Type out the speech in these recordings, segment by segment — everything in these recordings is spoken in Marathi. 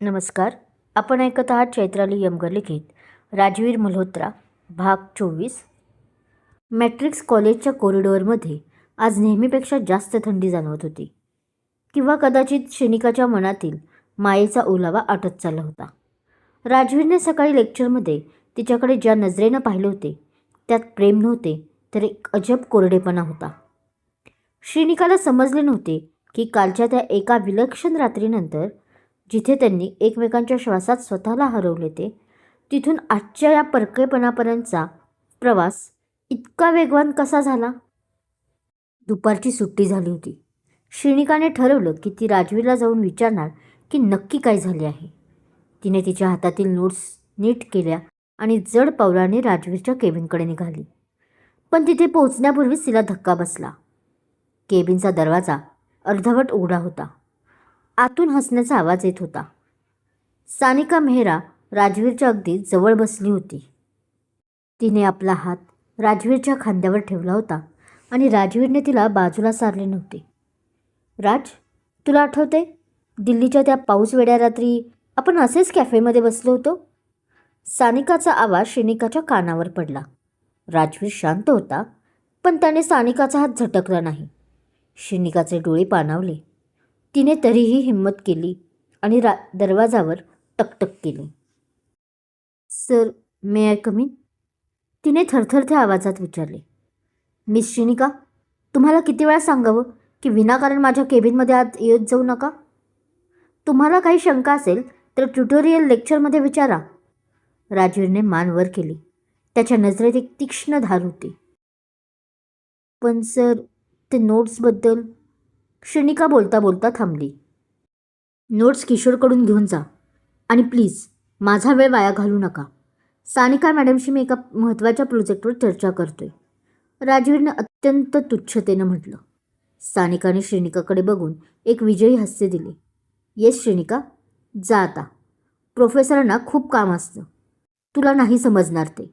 नमस्कार. आपण ऐकत आहात चैत्राली यमगर लिखित राजवीर मल्होत्रा भाग 24. मॅट्रिक्स कॉलेजच्या कॉरिडॉरमध्ये आज नेहमीपेक्षा जास्त थंडी जाणवत होती, किंवा कदाचित क्षणिकाच्या मनातील मायेचा ओलावा आटत चालला होता. राजवीरने सकाळी लेक्चरमध्ये तिच्याकडे ज्या नजरेनं पाहिले होते त्यात प्रेम नव्हते, तर एक अजब कोरडेपणा होता. क्षणिकाला समजले नव्हते की कालच्या त्या एका विलक्षण रात्रीनंतर जिथे त्यांनी एकमेकांच्या श्वासात स्वतःला हरवले तिथून आजच्या या परकेपणापर्यंतचा प्रवास इतका वेगवान कसा झाला. दुपारची सुट्टी झाली होती. क्षणिकाने ठरवलं की ती राजवीरला जाऊन विचारणार की नक्की काय झाले आहे. तिने तिच्या हातातील नोट्स नीट केल्या आणि जड पावलाने राजवीरच्या केबिनकडे निघाली. पण तिथे पोहोचण्यापूर्वीच तिला धक्का बसला. केबिनचा दरवाजा अर्धवट उघडा होता. आतून हसण्याचा आवाज येत होता. सानिका मेहरा राजवीरच्या अगदी जवळ बसली होती. तिने आपला हात राजवीरच्या खांद्यावर ठेवला होता आणि राजवीरने तिला बाजूला सारले नव्हते. राज, तुला आठवते दिल्लीच्या त्या पाऊसवेड्या रात्री आपण असेच कॅफेमध्ये बसलो होतो? सानिकाचा आवाज क्षणिकाच्या कानावर पडला. राजवीर शांत होता, पण त्याने सानिकाचा हात झटकला नाही. क्षणिकाचे डोळे पाणावले. तिने तरीही हिंमत केली आणि दरवाजावर टकटक केली. Sir, may I come in? तिने थरथरत्या आवाजात विचारले. मिस क्षणिका, तुम्हाला किती वेळा सांगावं की विनाकारण माझ्या केबिनमध्ये आत येत जाऊ नका? तुम्हाला काही शंका असेल तर ट्युटोरियल लेक्चरमध्ये विचारा. राजवीरने मान वर केली. त्याच्या नजरेत एक तीक्ष्ण धार होती. पण सर, ते नोट्सबद्दल... क्षणिका बोलता बोलता थांबली. नोट्स किशोरकडून घेऊन जा आणि प्लीज माझा वेळ वाया घालू नका. सानिका मॅडमशी मी एका महत्त्वाच्या प्रोजेक्टवर चर्चा करतोय, राजवीरने अत्यंत तुच्छतेनं म्हटलं. सानिकाने क्षणिकाकडे बघून एक विजयी हास्य दिले. येस क्षणिका, जा आता. प्रोफेसरांना खूप काम असतं, तुला नाही समजणार ते.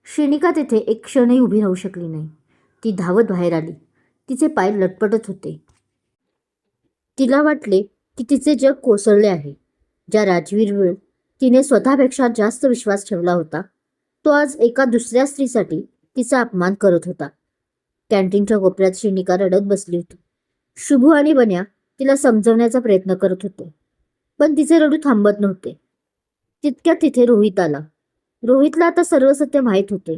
क्षणिका तिथे एक क्षणही उभी राहू शकली नाही. ती धावत बाहेर आली. तिचे पाय लटपटत होते. तिला वाटले की तिचे जग कोसळले आहे. ज्या राजवीरवर तिने स्वतःपेक्षा जास्त विश्वास ठेवला होता, तो आज एका दुसऱ्या स्त्रीसाठी तिचा अपमान करत होता. कॅन्टीनच्या कोपऱ्यात क्षणिका रडत बसली होती. शुभू आणि बन्या तिला समजवण्याचा प्रयत्न करत होते, पण तिचे रडू थांबत नव्हते. तितक्यात तिथे रोहित आला. रोहितला आता सर्व सत्य माहीत होते,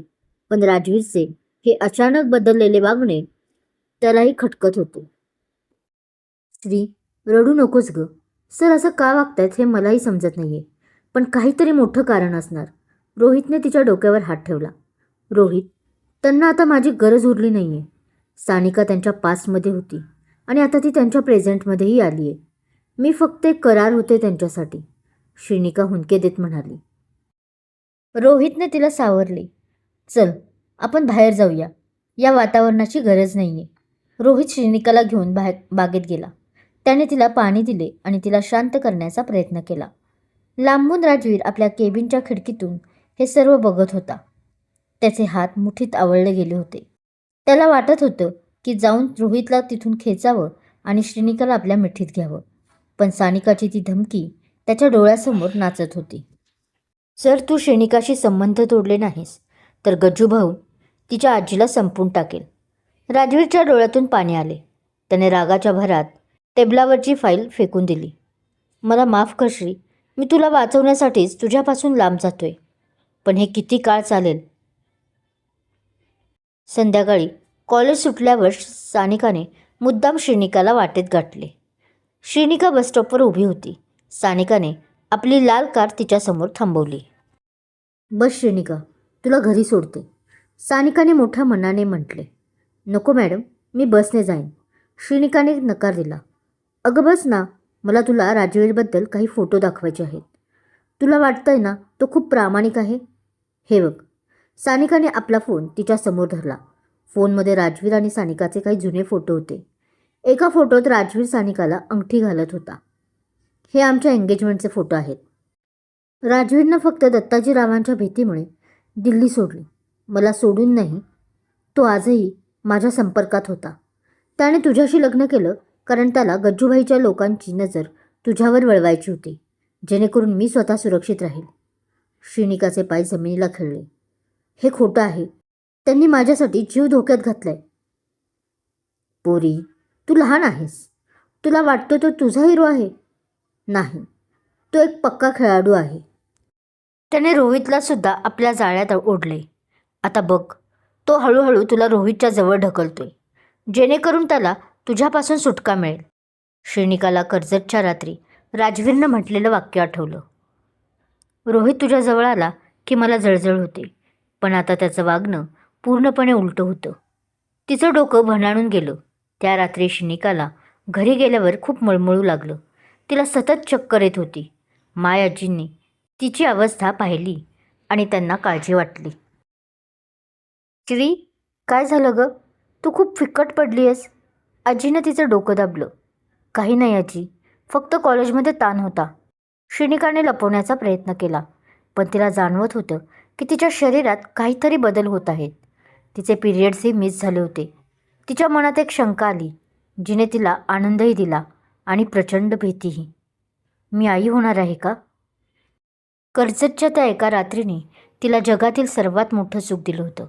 पण राजवीरचे हे अचानक बदललेले वागणे त्यालाही खटकत होते. श्री, रडू नकोस ग. सर असं का वागतायत हे मलाही समजत नाहीये, पण काहीतरी मोठं कारण असणार. रोहितने तिच्या डोक्यावर हात ठेवला. रोहित, त्यांना आता माझी गरज उरली नाहीये. सानिका त्यांच्या पास्टमध्ये होती आणि आता ती त्यांच्या प्रेझेंटमध्येही आली आहे. मी फक्त एक करार होते त्यांच्यासाठी, क्षणिका हुंदके देत म्हणाली. रोहितने तिला सावरले. चल, आपण बाहेर जाऊया. या वातावरणाची गरज नाहीये. रोहित क्षणिकाला घेऊन बागेत गेला. त्याने तिला पाणी दिले आणि तिला शांत करण्याचा प्रयत्न केला. लांबून राजवीर आपल्या केबिनच्या खिडकीतून हे सर्व बघत होता. त्याचे हात मुठीत आवळले गेले होते. त्याला वाटत होतं की जाऊन रोहितला तिथून खेचावं आणि क्षणिकाला आपल्या मिठीत घ्यावं, पण सानिकाची ती धमकी त्याच्या डोळ्यासमोर नाचत होती. जर तू क्षणिकाशी संबंध तोडले नाहीस तर गज्जू भाऊ तिच्या आजीला संपून टाकेल. राजवीरच्या डोळ्यातून पाणी आले. त्याने रागाच्या भरात टेबलावरची फाईल फेकून दिली. मला माफ कर श्री, मी तुला वाचवण्यासाठीच तुझ्यापासून लांब जातोय, पण हे किती काळ चालेल? संध्याकाळी कॉलेज सुटल्यावर सानिकाने मुद्दाम क्षणिकाला वाटेत गाठले. क्षणिका बसस्टॉपवर उभी होती. सानिकाने आपली लाल कार तिच्यासमोर थांबवली. बस क्षणिका, तुला घरी सोडते, सानिकाने मोठ्या मनाने म्हटले. नको मॅडम, मी बसने जाईन. क्षणिकाने नकार दिला. अगं बस ना, मला तुला राजवीरबद्दल काही फोटो दाखवायचे आहेत. तुला वाटतंय ना तो खूप प्रामाणिक आहे? हे बघ. सानिकाने आपला फोन तिच्यासमोर धरला. फोनमध्ये राजवीर आणि सानिकाचे काही जुने फोटो होते. एका फोटोत राजवीर सानिकाला अंगठी घालत होता. हे आमच्या एंगेजमेंटचे फोटो आहेत. राजवीरनं फक्त दत्ताजीरावांच्या भीतीमुळे दिल्ली सोडली, मला सोडून नाही. तो आजही माझ्या संपर्कात होता. त्याने तुझ्याशी लग्न केलं कारण त्याला गज्जूभाईच्या लोकांची नजर तुझ्यावर वळवायची होती. जेणेकरून मी स्वतः सुरक्षित राहील. श्रीनिकाचे पाय जमिनीला खिळले. हे खोटं आहे. त्यांनी माझ्यासाठी जीव धोक्यात घातलाय. पोरी, तू लहान आहेस. तुला वाटतो तो तुझा हिरो आहे. नाही, तो एक पक्का खेळाडू आहे. त्याने रोहितला सुद्धा आपल्या जाळ्यात ओढले. आता बघ, तो हळूहळू तुला रोहितच्या जवळ ढकलतोय, जेणेकरून त्याला तुझ्यापासून सुटका मिळेल. श्रीनिकाला कर्जतच्या रात्री राजवीरनं म्हटलेलं वाक्य आठवलं. रोहित तुझ्याजवळ आला की मला जळजळ होते, पण आता त्याचं वागणं पूर्णपणे उलटं होतं. तिचं डोकं भणाणून गेलं. त्या रात्री श्रीनिकाला घरी गेल्यावर खूप मळमळू लागलं. तिला सतत चक्कर येत होती. मायाजींनी तिची अवस्था पाहिली आणि त्यांना काळजी वाटली. श्री, काय झालं गं? तू खूप फिक्कट पडली आहेस. आजीनं तिचं डोकं दाबलं. काही नाही आजी, फक्त कॉलेजमध्ये ताण होता. श्रीनिकाने लपवण्याचा प्रयत्न केला, पण तिला जाणवत होतं की तिच्या शरीरात काहीतरी बदल होत आहेत. तिचे पिरियड्सही मिस झाले होते. तिच्या मनात एक शंका आली, जिने तिला आनंदही दिला आणि प्रचंड भीतीही. मी आई होणार आहे का? कर्जतच्या त्या एका रात्रीने तिला जगातील सर्वात मोठं सुख दिलं होतं.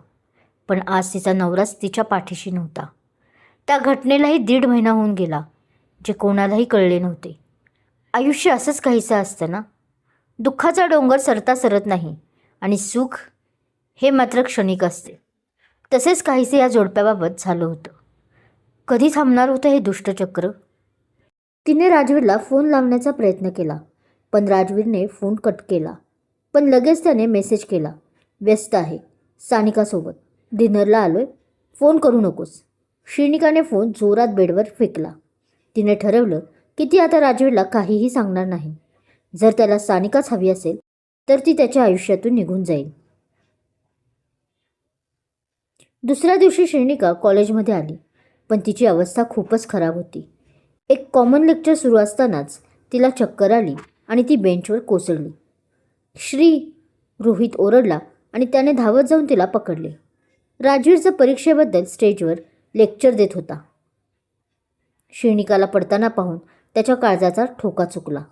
पण आज तिचा नवराच तिच्या पाठीशी नव्हता. त्या घटनेलाही 1.5 महिना होऊन गेला, जे कोणालाही कळले नव्हते. आयुष्य असंच काहीसं असतं ना. दुःखाचा डोंगर सरता सरत नाही आणि सुख हे मात्र क्षणिक असते. तसेच काहीसे या जोडप्याबाबत झालं होतं. कधी थांबणार होतं हे दुष्टचक्र? तिने राजवीरला फोन लावण्याचा प्रयत्न केला, पण राजवीरने फोन कट केला. पण लगेच त्याने मेसेज केला, व्यस्त आहे, सानिकासोबत, डिनरला आलोय, फोन करू नकोस. श्रीनिकाने फोन जोरात बेडवर फेकला. तिने ठरवलं की ती आता राजवीरला काहीही सांगणार नाही. जर त्याला सानिकाच हवी असेल तर ती त्याच्या आयुष्यातून निघून जाईल. दुसऱ्या दिवशी श्रीनिका कॉलेजमध्ये आली, पण तिची अवस्था खूपच खराब होती. एक कॉमन लेक्चर सुरू असतानाच तिला चक्कर आली आणि ती बेंचवर कोसळली. श्री, रोहित ओरडला आणि त्याने धावत जाऊन तिला पकडले. राजवीरचा परीक्षेबद्दल स्टेजवर लेक्चर देत होता. श्रीनिकाला पडताना पाहून त्याच्या काळजाचा ठोका चुकला.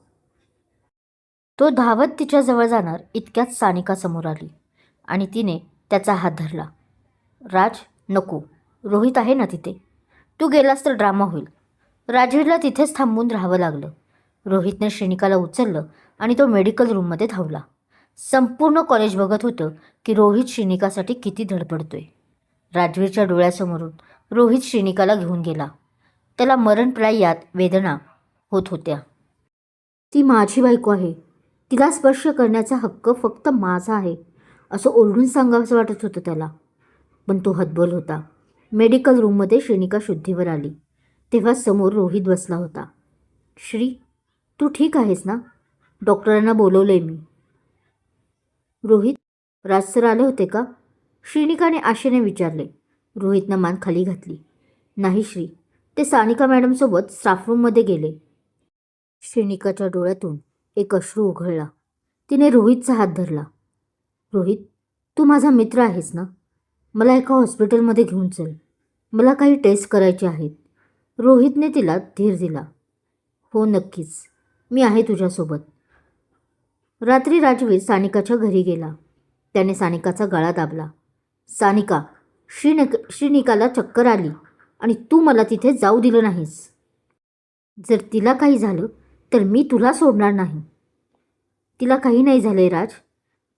तो धावत तिच्याजवळ जाणार इतक्यात सानिका समोर आली आणि तिने त्याचा हात धरला. राज, नको, रोहित आहे ना तिथे. तू गेलास तर ड्रामा होईल. राजवीरला तिथेच थांबून राहावं लागलं. रोहितने श्रीनिकाला उचललं आणि तो मेडिकल रूममध्ये धावला. संपूर्ण कॉलेज बघत होतं की रोहित श्रीनिकासाठी किती धडपडतोय. राजवीरच्या डोळ्यासमोरून रोहित श्रीनिकाला घेऊन गेला. त्याला मरणप्राय वेदना होत होत्या. ती माझी बायको आहे. तिला स्पर्श करण्याचा हक्क फक्त माझा आहे, असं ओरडून सांगावंसं वाटत होतं त्याला. पण तो हतबल होता. मेडिकल रूममध्ये श्रीनिका शुद्धीवर आली तेव्हा समोर रोहित बसला होता. श्री, तू ठीक आहेस ना? डॉक्टरांना बोलवलंय मी. रोहित, राज सर आले होते का? श्रीनिकाने आशेने विचारले. रोहितनं मान खाली घातली. नाही श्री, ते सानिका मॅडमसोबत स्टाफरूममध्ये गेले. श्रीनिकाच्या डोळ्यातून एक अश्रू उघळला. तिने रोहितचा हात धरला. रोहित, तू माझा मित्र आहेस ना? मला एका हॉस्पिटलमध्ये घेऊन चल. मला काही टेस्ट करायचे आहेत. रोहितने तिला धीर दिला. हो नक्कीच, मी आहे तुझ्यासोबत. रात्री राजवीर सानिकाच्या घरी गेला. त्याने सानिकाचा गळा दाबला. सानिका, श्रीनिकाला चक्कर आली आणि तू मला तिथे जाऊ दिलं नाहीस. जर तिला काही झालं तर मी तुला सोडणार नाही. तिला काही नाही झालंय राज.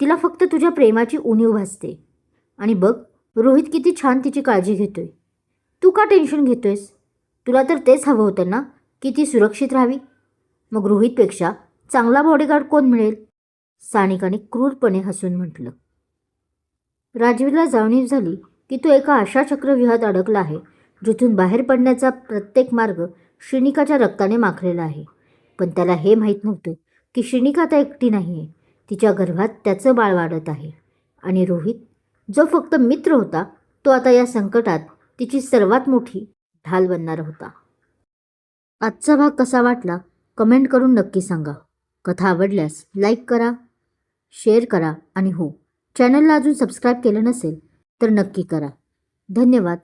तिला फक्त तुझ्या प्रेमाची उणीव भासते. आणि बघ, रोहित किती छान तिची काळजी घेतोय. तू का टेन्शन घेतोयस? तुला तर तेच हवं होतं ना, की ती सुरक्षित राहावी. मग रोहितपेक्षा चांगला बॉडीगार्ड कोण मिळेल? सानिकाने क्रूरपणे हसून म्हटलं. राजवीरला जाणीव झाली की तो एका अशा चक्रव्यूहात अडकला आहे जिथून बाहेर पडण्याचा प्रत्येक मार्ग श्रीनिकाच्या रक्ताने माखलेला आहे. पण त्याला हे माहीत नव्हतं की श्रीनिका आता एकटी नाही आहे. तिच्या गर्भात त्याचं बाळ वाढत आहे. आणि रोहित, जो फक्त मित्र होता, तो आता या संकटात तिची सर्वात मोठी ढाल बनणार होता. आजचा भाग कसा वाटला कमेंट करून नक्की सांगा. कथा आवडल्यास लाईक करा, शेअर करा आणि हो, चॅनलला अजून सबस्क्राईब केलं नसेल तर नक्की करा. धन्यवाद.